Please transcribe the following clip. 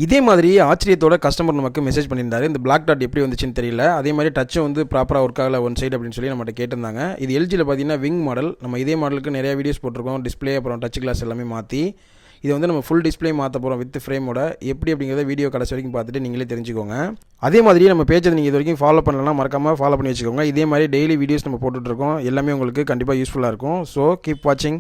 இதே மாதிரி ஆச்சரியத்தோட கஸ்டமர் நமக்கு மெசேஜ் பண்ணியிருந்தாரு. இந்த பிளாக் டாட் எப்படி வந்துச்சுன்னு தெரியல. அதே மாதிரி டச்சும் வந்து ப்ராப்பராக ஒர்க் ஆகல ஒன் சைடு அப்படின்னு சொல்லி நம்மகிட்ட கேட்டிருந்தாங்க. இது எல்ஜியில் பார்த்தீங்கன்னா விங் மாடல். நம்ம இதே மாடலுக்கு நிறைய வீடியோஸ் போட்டிருக்கோம். டிஸ்பிளே அப்புறம் டச் கிளாஸ் எல்லாமே மாற்றி இதை வந்து நம்ம ஃபுல் டிஸ்பிளே மாற்ற போகிறோம் வித் ஃப்ரேமோட. எப்படி அப்படிங்கிறத வீடியோ கடைசி வரைக்கும் பார்த்துட்டு நீங்களே தெரிஞ்சுக்கோங்க. அதே மாதிரி நம்ம பேஜை நீங்கள் இது வரைக்கும் ஃபாலோ பண்ணலன்னா மறக்காமல் ஃபாலோ பண்ணி வச்சுக்கோங்க. இதே மாதிரி டெய்லி வீடியோஸ் நம்ம போட்டுட்ருக்கோம். எல்லாமே உங்களுக்கு கண்டிப்பாக யூஸ்ஃபுல்லாக இருக்கும். ஸோ கீப் வாட்சிங்.